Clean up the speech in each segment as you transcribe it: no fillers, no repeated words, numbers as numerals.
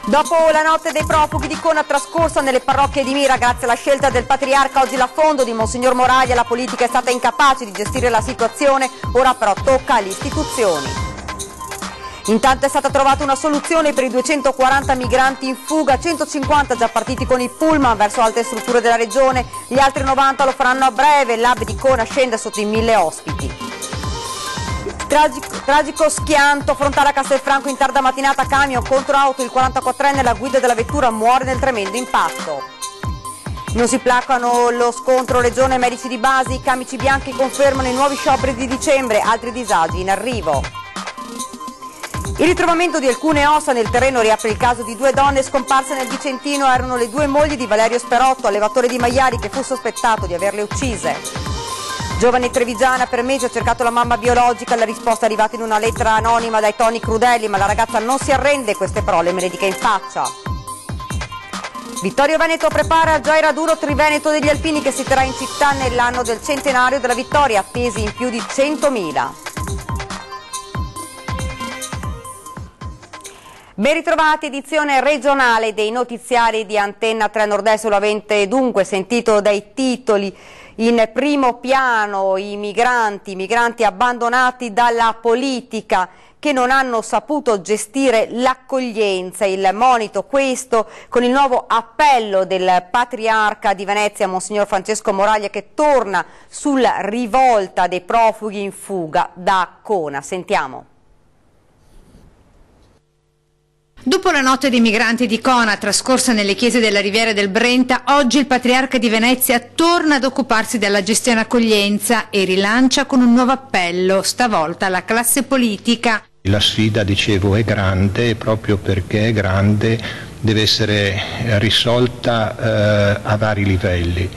Dopo la notte dei profughi di Cona trascorsa nelle parrocchie di Mira, grazie alla scelta del patriarca oggi l'affondo di Monsignor Moraglia, la politica è stata incapace di gestire la situazione, ora però tocca alle istituzioni. Intanto è stata trovata una soluzione per i 240 migranti in fuga, 150 già partiti con i pullman verso altre strutture della regione, gli altri 90 lo faranno a breve, l'hub di Cona scende sotto i 1000 ospiti. Tragico schianto frontale a Castelfranco in tarda mattinata, camion contro auto, il 44enne alla guida della vettura muore nel tremendo impatto. Non si placano lo scontro regione medici di base, i camici bianchi confermano i nuovi scioperi di dicembre, altri disagi in arrivo. Il ritrovamento di alcune ossa nel terreno riapre il caso di due donne scomparse nel Vicentino, erano le due mogli di Valerio Sperotto, allevatore di maiali che fu sospettato di averle uccise. Giovane trevigiana, per mesi ha cercato la mamma biologica, la risposta è arrivata in una lettera anonima dai toni crudeli, ma la ragazza non si arrende, queste parole me le dica in faccia. Vittorio Veneto prepara già il raduno Triveneto degli Alpini che si terrà in città nell'anno del centenario della vittoria, attesi in più di 100.000. Ben ritrovati, edizione regionale dei notiziari di Antenna 3 Nord-Est, lo avete dunque sentito dai titoli. In primo piano i migranti abbandonati dalla politica che non hanno saputo gestire l'accoglienza, il monito questo con il nuovo appello del patriarca di Venezia, Monsignor Francesco Moraglia, che torna sulla rivolta dei profughi in fuga da Cona. Sentiamo. Dopo la notte dei migranti di Cona trascorsa nelle chiese della Riviera del Brenta, oggi il Patriarca di Venezia torna ad occuparsi della gestione accoglienza e rilancia con un nuovo appello, stavolta alla classe politica. La sfida, dicevo, è grande e proprio perché è grande deve essere risolta a vari livelli.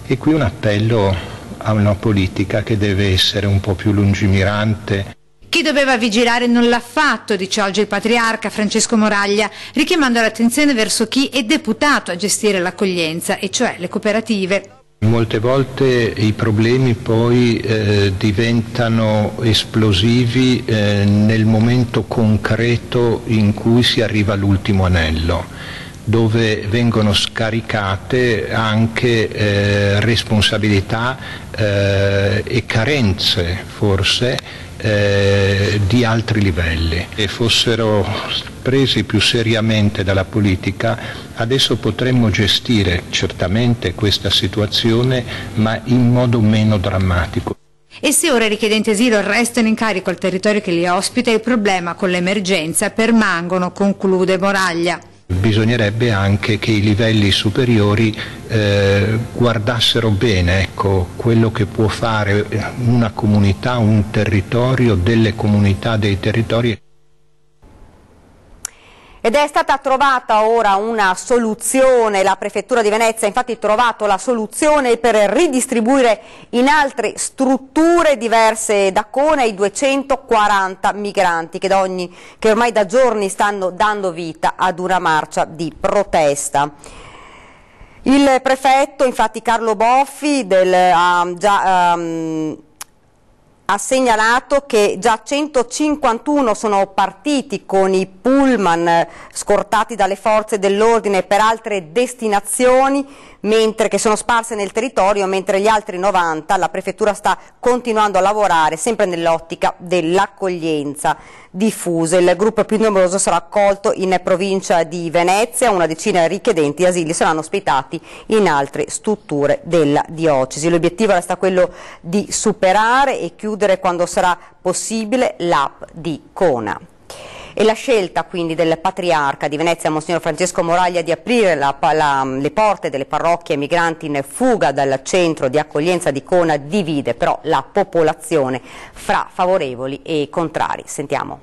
E qui un appello a una politica che deve essere un po' più lungimirante. Chi doveva vigilare non l'ha fatto, dice oggi il Patriarca Francesco Moraglia, richiamando l'attenzione verso chi è deputato a gestire l'accoglienza, e cioè le cooperative. Molte volte i problemi poi diventano esplosivi nel momento concreto in cui si arriva all'ultimo anello, dove vengono scaricate anche responsabilità e carenze forse di altri livelli. E fossero presi più seriamente dalla politica, adesso potremmo gestire certamente questa situazione, ma in modo meno drammatico. E se ora i richiedenti asilo restano in carico al territorio che li ospita, il problema con l'emergenza permangono, conclude Moraglia. Bisognerebbe anche che i livelli superiori guardassero bene, ecco, quello che può fare una comunità, un territorio, delle comunità, dei territori. Ed è stata trovata ora una soluzione, la Prefettura di Venezia ha infatti trovato la soluzione per ridistribuire in altre strutture diverse da Cona i 240 migranti che ormai da giorni stanno dando vita ad una marcia di protesta. Il prefetto, infatti Carlo Boffi, ha segnalato che già 151 sono partiti con i pullman scortati dalle forze dell'ordine per altre destinazioni, che sono sparse nel territorio, mentre gli altri 90 la Prefettura sta continuando a lavorare sempre nell'ottica dell'accoglienza diffusa. Il gruppo più numeroso sarà accolto in provincia di Venezia, una decina di richiedenti asili saranno ospitati in altre strutture della diocesi. L'obiettivo resta quello di superare e chiudere quando sarà possibile l'hub di Cona. E la scelta quindi del Patriarca di Venezia, Monsignor Francesco Moraglia, di aprire le porte delle parrocchie ai migranti in fuga dal centro di accoglienza di Cona divide però la popolazione fra favorevoli e contrari. Sentiamo.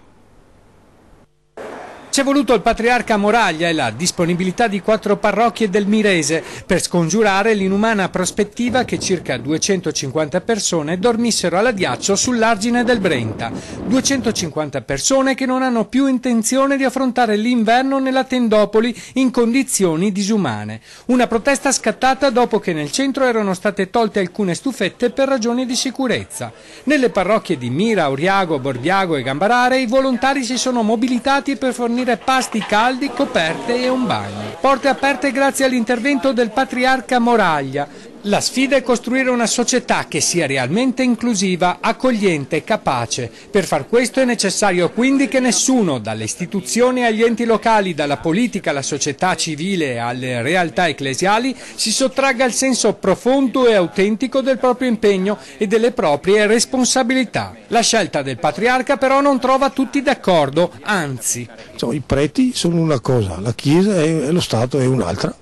C'è voluto il Patriarca Moraglia e la disponibilità di 4 parrocchie del Mirese per scongiurare l'inumana prospettiva che circa 250 persone dormissero all'addiaccio sull'argine del Brenta. 250 persone che non hanno più intenzione di affrontare l'inverno nella tendopoli in condizioni disumane. Una protesta scattata dopo che nel centro erano state tolte alcune stufette per ragioni di sicurezza. Nelle parrocchie di Mira, Auriago, Borbiago e Gambarare i volontari si sono mobilitati per fornire dormire pasti caldi, coperte e un bagno. Porte aperte grazie all'intervento del patriarca Moraglia. La sfida è costruire una società che sia realmente inclusiva, accogliente e capace. Per far questo è necessario quindi che nessuno, dalle istituzioni agli enti locali, dalla politica alla società civile e alle realtà ecclesiali, si sottragga al senso profondo e autentico del proprio impegno e delle proprie responsabilità. La scelta del patriarca però non trova tutti d'accordo, anzi. I preti sono una cosa, la Chiesa e lo Stato è un'altra.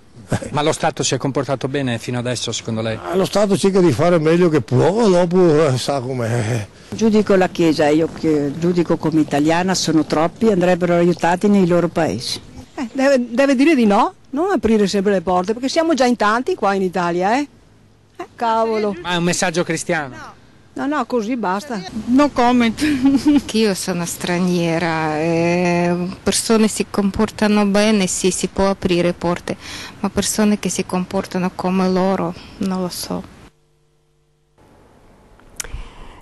Ma lo Stato si è comportato bene fino adesso, secondo lei? Lo Stato cerca di fare meglio che può, dopo sa com'è. Giudico la Chiesa, io che giudico come italiana, sono troppi, andrebbero aiutati nei loro paesi. Deve dire di no, non aprire sempre le porte, perché siamo già in tanti qua in Italia, cavolo. Ma è un messaggio cristiano? No, così basta. No comment. Io sono straniera, persone si comportano bene, sì, si può aprire porte, ma persone che si comportano come loro, non lo so.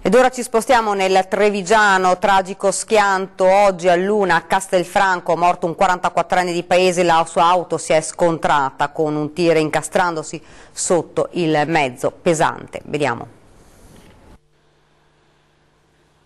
Ed ora ci spostiamo nel Trevigiano, tragico schianto oggi all'1 a Castelfranco, morto un 44enne di paese, la sua auto si è scontrata con un tir incastrandosi sotto il mezzo pesante. Vediamo.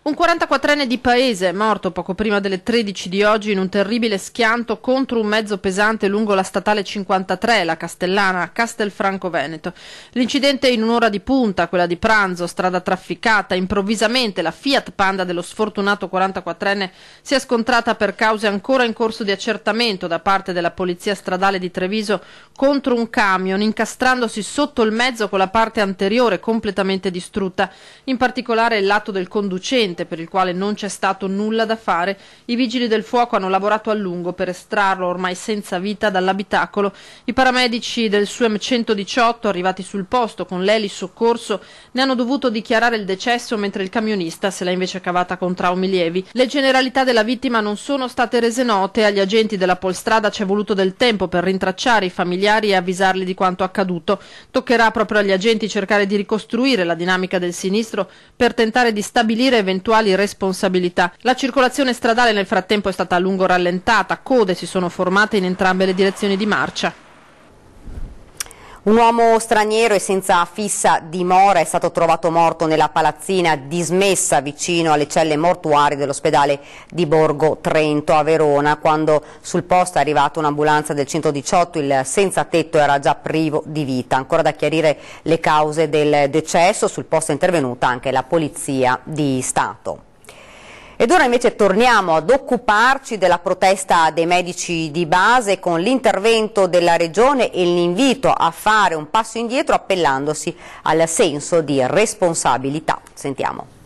Un 44enne di paese, morto poco prima delle 13 di oggi in un terribile schianto contro un mezzo pesante lungo la statale 53, la Castellana, a Castelfranco Veneto. L'incidente in un'ora di punta, quella di pranzo, strada trafficata. Improvvisamente la Fiat Panda dello sfortunato 44enne si è scontrata per cause ancora in corso di accertamento da parte della Polizia Stradale di Treviso contro un camion, incastrandosi sotto il mezzo con la parte anteriore completamente distrutta, in particolare il lato del conducente, per il quale non c'è stato nulla da fare. I vigili del fuoco hanno lavorato a lungo per estrarlo, ormai senza vita, dall'abitacolo. I paramedici del SUEM 118, arrivati sul posto con l'eli soccorso, ne hanno dovuto dichiarare il decesso, mentre il camionista se l'ha invece cavata con traumi lievi. Le generalità della vittima non sono state rese note. Agli agenti della Polstrada c'è voluto del tempo per rintracciare i familiari e avvisarli di quanto accaduto. Toccherà proprio agli agenti cercare di ricostruire la dinamica del sinistro per tentare di stabilire eventuali responsabilità. La circolazione stradale nel frattempo è stata a lungo rallentata, code si sono formate in entrambe le direzioni di marcia. Un uomo straniero e senza fissa dimora è stato trovato morto nella palazzina dismessa vicino alle celle mortuarie dell'ospedale di Borgo Trento a Verona. Quando sul posto è arrivata un'ambulanza del 118, il senza tetto era già privo di vita. Ancora da chiarire le cause del decesso, sul posto è intervenuta anche la Polizia di Stato. Ed ora invece torniamo ad occuparci della protesta dei medici di base con l'intervento della Regione e l'invito a fare un passo indietro appellandosi al senso di responsabilità. Sentiamo.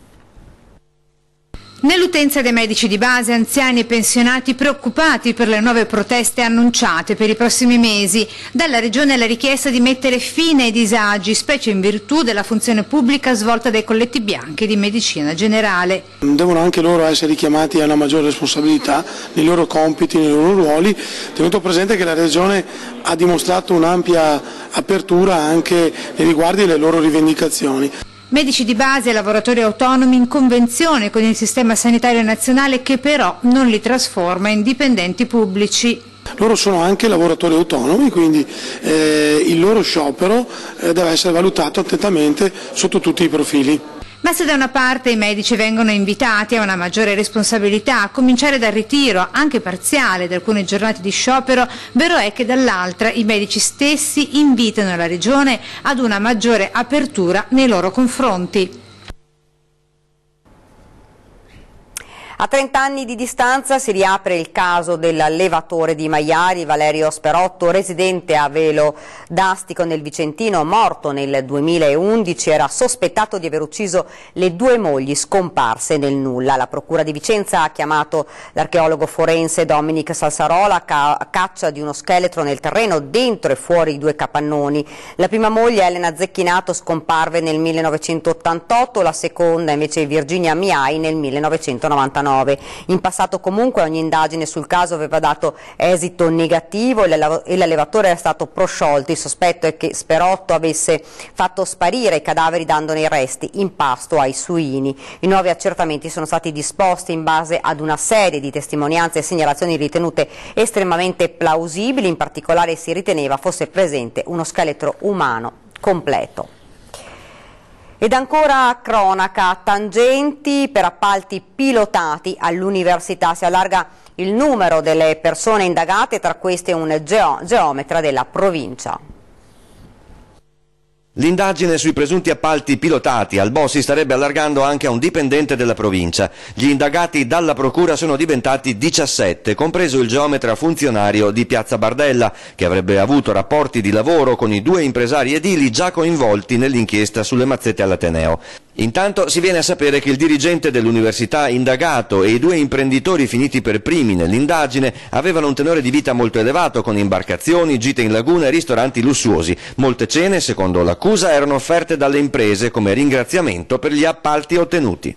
Nell'utenza dei medici di base, anziani e pensionati preoccupati per le nuove proteste annunciate per i prossimi mesi. Dalla Regione la richiesta di mettere fine ai disagi, specie in virtù della funzione pubblica svolta dai colletti bianchi di medicina generale. Devono anche loro essere richiamati a una maggiore responsabilità nei loro compiti, nei loro ruoli, tenuto presente che la Regione ha dimostrato un'ampia apertura anche nei riguardi delle loro rivendicazioni. Medici di base e lavoratori autonomi in convenzione con il sistema sanitario nazionale che però non li trasforma in dipendenti pubblici. Loro sono anche lavoratori autonomi, quindi il loro sciopero deve essere valutato attentamente sotto tutti i profili. Ma se da una parte i medici vengono invitati a una maggiore responsabilità, a cominciare dal ritiro, anche parziale, di alcune giornate di sciopero, vero è che dall'altra i medici stessi invitano la Regione ad una maggiore apertura nei loro confronti. A 30 anni di distanza si riapre il caso dell'allevatore di maiali Valerio Sperotto, residente a Velo d'Astico nel Vicentino, morto nel 2011, era sospettato di aver ucciso le due mogli scomparse nel nulla. La Procura di Vicenza ha chiamato l'archeologo forense Dominic Salsarola a caccia di uno scheletro nel terreno dentro e fuori i due capannoni. La prima moglie, Elena Zecchinato, scomparve nel 1988, la seconda invece Virginia Miai nel 1999. Covid-19. In passato comunque ogni indagine sul caso aveva dato esito negativo e l'allevatore era stato prosciolto. Il sospetto è che Sperotto avesse fatto sparire i cadaveri dandone i resti in pasto ai suini. I nuovi accertamenti sono stati disposti in base ad una serie di testimonianze e segnalazioni ritenute estremamente plausibili, in particolare si riteneva fosse presente uno scheletro umano completo. Ed ancora cronaca, tangenti per appalti pilotati all'università, si allarga il numero delle persone indagate, tra queste un geometra della provincia. L'indagine sui presunti appalti pilotati al BOS si starebbe allargando anche a un dipendente della provincia. Gli indagati dalla procura sono diventati 17, compreso il geometra funzionario di Piazza Bardella, che avrebbe avuto rapporti di lavoro con i 2 impresari edili già coinvolti nell'inchiesta sulle mazzette all'Ateneo. Intanto si viene a sapere che il dirigente dell'università indagato e i 2 imprenditori finiti per primi nell'indagine avevano un tenore di vita molto elevato, con imbarcazioni, gite in laguna e ristoranti lussuosi. Molte cene, secondo l'accusa, erano offerte dalle imprese come ringraziamento per gli appalti ottenuti.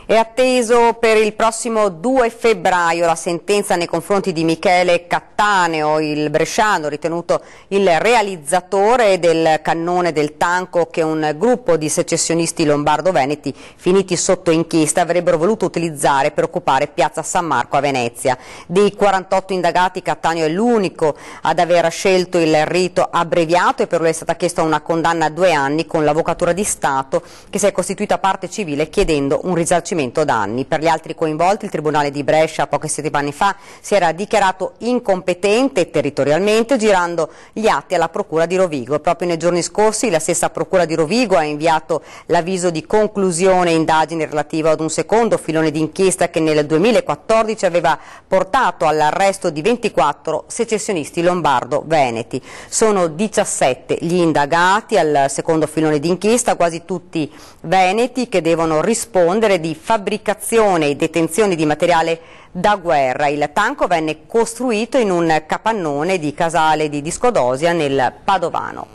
È atteso per il prossimo 2 febbraio la sentenza nei confronti di Michele Cattaneo, il bresciano ritenuto il realizzatore del cannone del Tanco che un gruppo di secessionisti lombardo-veneti finiti sotto inchiesta avrebbero voluto utilizzare per occupare Piazza San Marco a Venezia. Dei 48 indagati Cattaneo è l'unico ad aver scelto il rito abbreviato e per lui è stata chiesta una condanna a 2 anni con l'Avvocatura di Stato che si è costituita parte civile chiedendo un risarcimento danni. Per gli altri coinvolti il Tribunale di Brescia poche settimane fa si era dichiarato incompetente territorialmente girando gli atti alla Procura di Rovigo. Proprio nei giorni scorsi la stessa Procura di Rovigo ha inviato l'avviso di conclusione indagine relativa ad un secondo filone d'inchiesta che nel 2014 aveva portato all'arresto di 24 secessionisti lombardo-veneti. Sono 17 gli indagati al secondo filone d'inchiesta, quasi tutti veneti, che devono rispondere di fabbricazione e detenzione di materiale da guerra. Il tanco venne costruito in un capannone di Casale di Discodosia nel Padovano.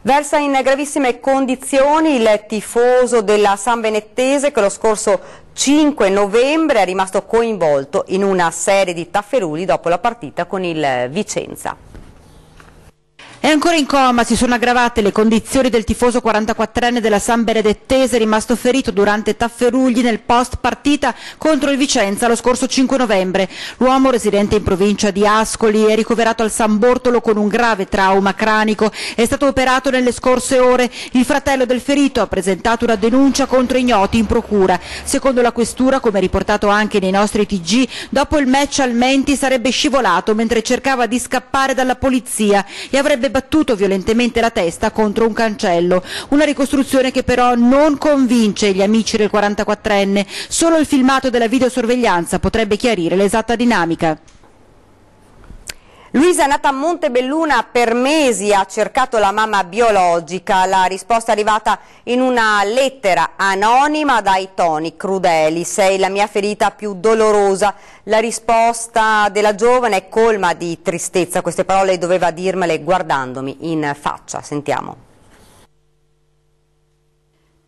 Versa in gravissime condizioni il tifoso della Sambenettese che lo scorso 5 novembre è rimasto coinvolto in una serie di tafferugli dopo la partita con il Vicenza. È ancora in coma, si sono aggravate le condizioni del tifoso 44enne della Sambenedettese rimasto ferito durante tafferugli nel post partita contro il Vicenza lo scorso 5 novembre. L'uomo, residente in provincia di Ascoli, è ricoverato al San Bortolo con un grave trauma cranico, è stato operato nelle scorse ore. Il fratello del ferito ha presentato una denuncia contro ignoti in procura. Secondo la questura, come riportato anche nei nostri TG, dopo il match al Menti sarebbe scivolato mentre cercava di scappare dalla polizia e avrebbe battuto violentemente la testa contro un cancello. Una ricostruzione che però non convince gli amici del 44enne. Solo il filmato della videosorveglianza potrebbe chiarire l'esatta dinamica. Luisa è nata a Montebelluna, per mesi ha cercato la mamma biologica, la risposta è arrivata in una lettera anonima dai toni crudeli: sei la mia ferita più dolorosa. La risposta della giovane è colma di tristezza, queste parole doveva dirmele guardandomi in faccia, sentiamo.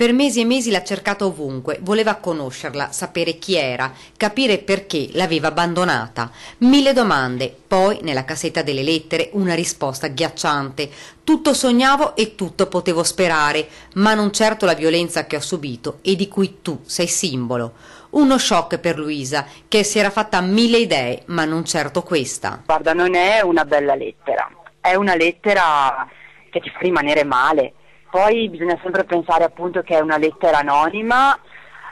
Per mesi e mesi l'ha cercata ovunque, voleva conoscerla, sapere chi era, capire perché l'aveva abbandonata. 1000 domande, poi nella cassetta delle lettere una risposta agghiacciante. Tutto sognavo e tutto potevo sperare, ma non certo la violenza che ho subito e di cui tu sei simbolo. Uno shock per Luisa, che si era fatta 1000 idee, ma non certo questa. Guarda, non è una bella lettera, è una lettera che ti fa rimanere male. Poi bisogna sempre pensare appunto che è una lettera anonima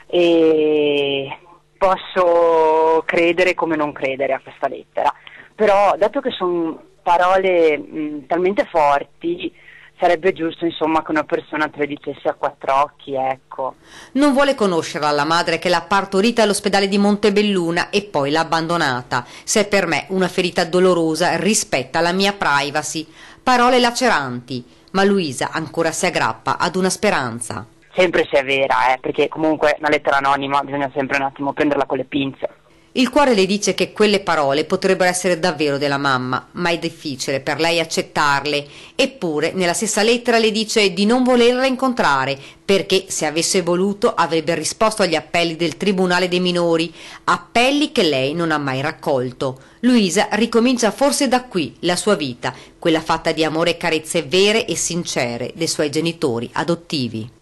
e posso credere come non credere a questa lettera, però dato che sono parole talmente forti sarebbe giusto insomma che una persona te le dicesse a 4 occhi, ecco. Non vuole conoscerla la madre che l'ha partorita all'ospedale di Montebelluna e poi l'ha abbandonata. Se è per me una ferita dolorosa rispetta la mia privacy. Parole laceranti. Ma Luisa ancora si aggrappa ad una speranza. Sempre se è vera, perché comunque una lettera anonima bisogna sempre un attimo prenderla con le pinze. Il cuore le dice che quelle parole potrebbero essere davvero della mamma, ma è difficile per lei accettarle. Eppure, nella stessa lettera le dice di non volerla incontrare, perché se avesse voluto avrebbe risposto agli appelli del Tribunale dei minori, appelli che lei non ha mai raccolto. Luisa ricomincia forse da qui la sua vita, quella fatta di amore e carezze vere e sincere dei suoi genitori adottivi.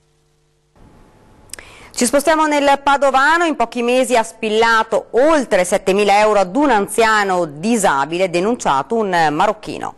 Ci spostiamo nel Padovano. In pochi mesi ha spillato oltre 7.000 euro ad un anziano disabile, denunciato un marocchino.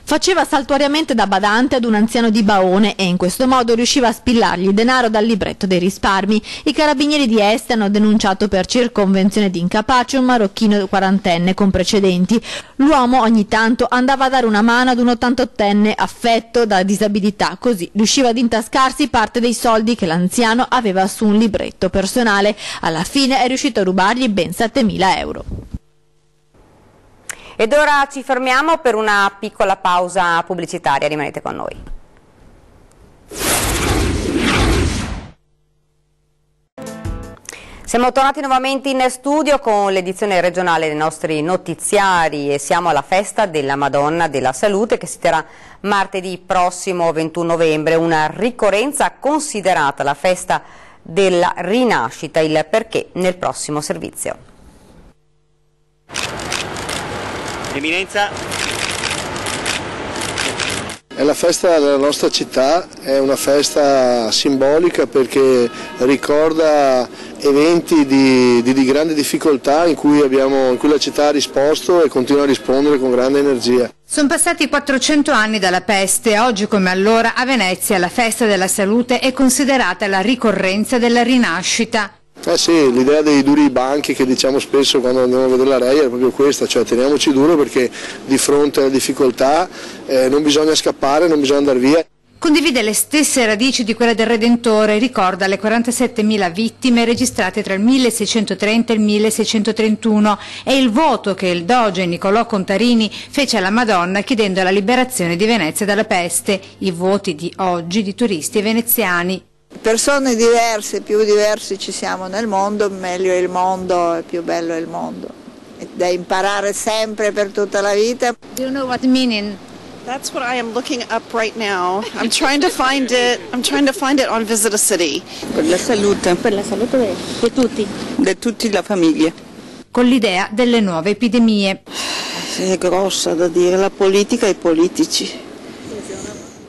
Faceva saltuariamente da badante ad un anziano di Baone e in questo modo riusciva a spillargli denaro dal libretto dei risparmi. I carabinieri di Este hanno denunciato per circonvenzione di incapace un marocchino quarantenne con precedenti. L'uomo ogni tanto andava a dare una mano ad un 88enne affetto da disabilità, così riusciva ad intascarsi parte dei soldi che l'anziano aveva su un libretto personale. Alla fine è riuscito a rubargli ben 7.000 euro. Ed ora ci fermiamo per una piccola pausa pubblicitaria, rimanete con noi. Siamo tornati nuovamente in studio con l'edizione regionale dei nostri notiziari e siamo alla festa della Madonna della Salute che si terrà martedì prossimo 21 novembre, una ricorrenza considerata la festa della rinascita, il perché nel prossimo servizio. Eminenza. È la festa della nostra città, è una festa simbolica perché ricorda eventi di grande difficoltà in cui la città ha risposto e continua a rispondere con grande energia. Sono passati 400 anni dalla peste, oggi come allora a Venezia la festa della salute è considerata la ricorrenza della rinascita. Sì, l'idea dei duri banchi che diciamo spesso quando andiamo a vedere la Reia è proprio questa, cioè teniamoci duro perché di fronte alle difficoltà non bisogna scappare, non bisogna andare via. Condivide le stesse radici di quelle del Redentore, ricorda le 47.000 vittime registrate tra il 1630 e il 1631 e il voto che il doge Niccolò Contarini fece alla Madonna chiedendo la liberazione di Venezia dalla peste, i voti di oggi di turisti veneziani. Persone diverse, più diversi ci siamo nel mondo, meglio è il mondo e più bello è il mondo. È da imparare sempre per tutta la vita. Do you know what meaning? That's what I am looking up right now. I'm trying to find it. I'm trying to find it on Visit a City. Per la salute di tutti. Di tutta la famiglia. Con l'idea delle nuove epidemie. È grossa da dire, la politica e i politici.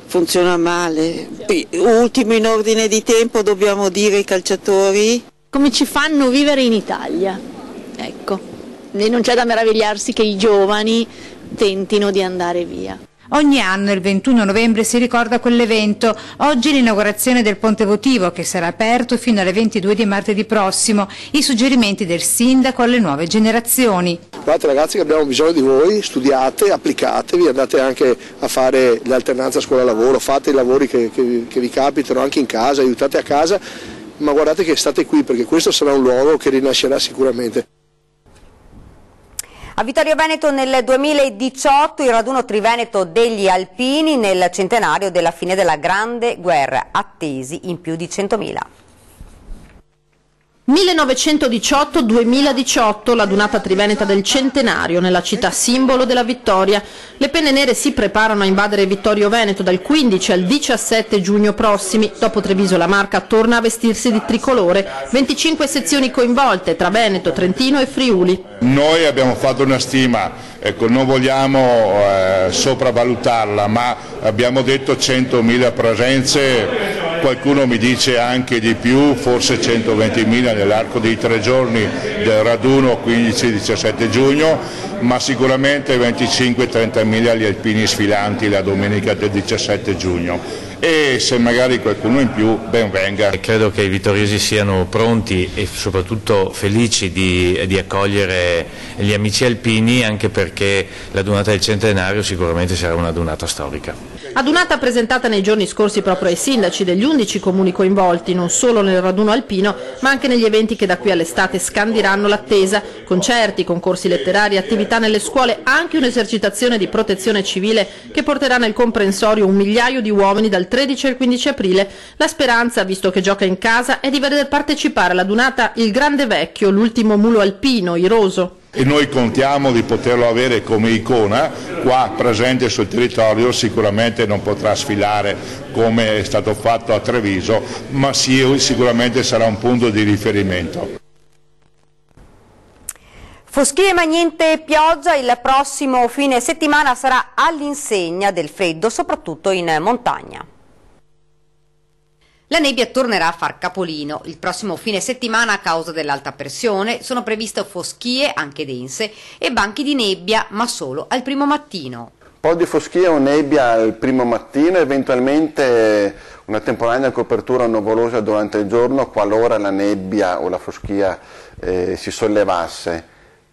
Funziona male. Ultimo in ordine di tempo dobbiamo dire i calciatori. Come ci fanno vivere in Italia? Ecco, e non c'è da meravigliarsi che i giovani tentino di andare via. Ogni anno il 21 novembre si ricorda quell'evento, oggi l'inaugurazione del Ponte Votivo che sarà aperto fino alle 22 di martedì prossimo, i suggerimenti del sindaco alle nuove generazioni. Guardate ragazzi che abbiamo bisogno di voi, studiate, applicatevi, andate anche a fare l'alternanza scuola-lavoro, fate i lavori che vi capitano anche in casa, aiutate a casa, ma guardate che state qui perché questo sarà un luogo che rinascerà sicuramente. A Vittorio Veneto nel 2018 il raduno triveneto degli alpini nel centenario della fine della Grande Guerra, attesi in più di 100.000. 1918-2018, la dunata triveneta del centenario nella città simbolo della vittoria. Le penne nere si preparano a invadere Vittorio Veneto dal 15 al 17 giugno prossimi. Dopo Treviso la Marca torna a vestirsi di tricolore. 25 sezioni coinvolte tra Veneto, Trentino e Friuli. Noi abbiamo fatto una stima, non vogliamo sopravvalutarla, ma abbiamo detto 100.000 presenze. Qualcuno mi dice anche di più, forse 120.000 nell'arco dei 3 giorni del raduno 15-17 giugno, ma sicuramente 25-30.000 gli alpini sfilanti la domenica del 17 giugno. E se magari qualcuno in più, ben venga. Credo che i vittoriosi siano pronti e soprattutto felici di accogliere gli amici alpini, anche perché la dunata del centenario sicuramente sarà una dunata storica. Adunata presentata nei giorni scorsi proprio ai sindaci degli 11 comuni coinvolti, non solo nel raduno alpino, ma anche negli eventi che da qui all'estate scandiranno l'attesa: concerti, concorsi letterari, attività nelle scuole, anche un'esercitazione di protezione civile che porterà nel comprensorio 1 migliaio di uomini dal 13 al 15 aprile. La speranza, visto che gioca in casa, è di vedere partecipare all'adunata il Grande Vecchio, l'ultimo mulo alpino, iroso. E noi contiamo di poterlo avere come icona qua presente sul territorio. Sicuramente non potrà sfilare come è stato fatto a Treviso, ma sicuramente sarà un punto di riferimento. Foschie ma niente pioggia, il prossimo fine settimana sarà all'insegna del freddo, soprattutto in montagna. La nebbia tornerà a far capolino. Il prossimo fine settimana, a causa dell'alta pressione, sono previste foschie, anche dense, e banchi di nebbia, ma solo al primo mattino. Un po' di foschia o nebbia al primo mattino, eventualmente una temporanea copertura nuvolosa durante il giorno, qualora la nebbia o la foschia si sollevasse.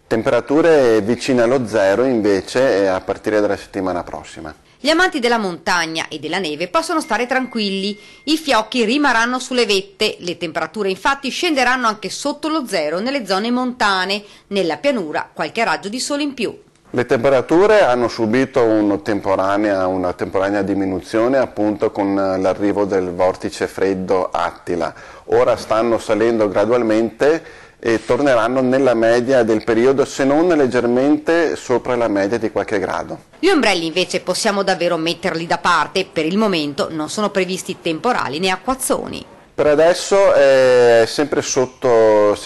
Temperature vicine allo zero invece a partire dalla settimana prossima. Gli amanti della montagna e della neve possono stare tranquilli, i fiocchi rimarranno sulle vette, le temperature infatti scenderanno anche sotto lo zero nelle zone montane, nella pianura qualche raggio di sole in più. Le temperature hanno subito una temporanea diminuzione appunto con l'arrivo del vortice freddo Attila, ora stanno salendo gradualmente e torneranno nella media del periodo, se non leggermente sopra la media di qualche grado. Gli ombrelli invece possiamo davvero metterli da parte, per il momento non sono previsti temporali né acquazzoni. Per adesso è sempre sotto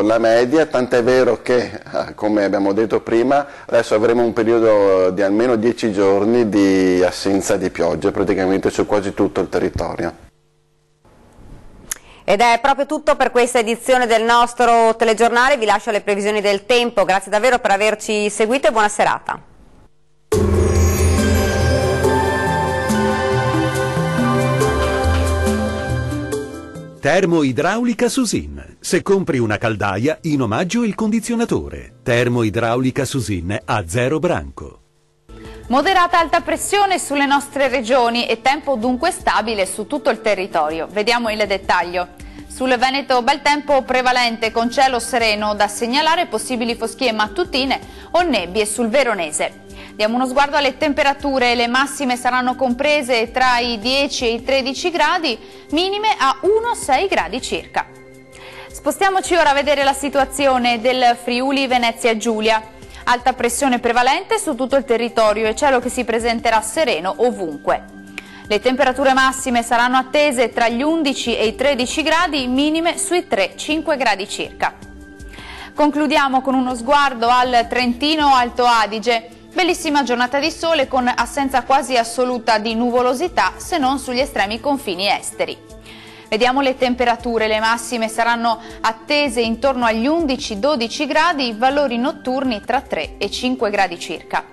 la media, tant'è vero che, come abbiamo detto prima, adesso avremo un periodo di almeno 10 giorni di assenza di piogge praticamente su quasi tutto il territorio. Ed è proprio tutto per questa edizione del nostro telegiornale, vi lascio le previsioni del tempo, grazie davvero per averci seguito e buona serata. Termoidraulica Susin. Se compri una caldaia, in omaggio il condizionatore. Termoidraulica Susin a 0 branco. Moderata alta pressione sulle nostre regioni e tempo dunque stabile su tutto il territorio. Vediamo il dettaglio. Sul Veneto bel tempo prevalente con cielo sereno, da segnalare possibili foschie mattutine o nebbie sul Veronese. Diamo uno sguardo alle temperature, le massime saranno comprese tra i 10 e i 13 gradi, minime a 1-6 gradi circa. Spostiamoci ora a vedere la situazione del Friuli Venezia Giulia. Alta pressione prevalente su tutto il territorio e cielo che si presenterà sereno ovunque. Le temperature massime saranno attese tra gli 11 e i 13 gradi, minime sui 3-5 gradi circa. Concludiamo con uno sguardo al Trentino Alto Adige. Bellissima giornata di sole con assenza quasi assoluta di nuvolosità, se non sugli estremi confini esteri. Vediamo le temperature, le massime saranno attese intorno agli 11-12 gradi, valori notturni tra 3 e 5 gradi circa.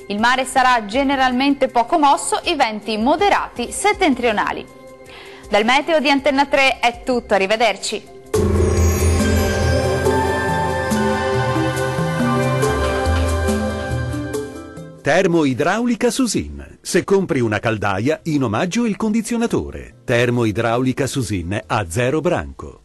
Il mare sarà generalmente poco mosso, i venti moderati settentrionali. Dal meteo di Antenna 3 è tutto, arrivederci. Termoidraulica Susin. Se compri una caldaia, in omaggio il condizionatore. Termoidraulica Susin a 0 branco.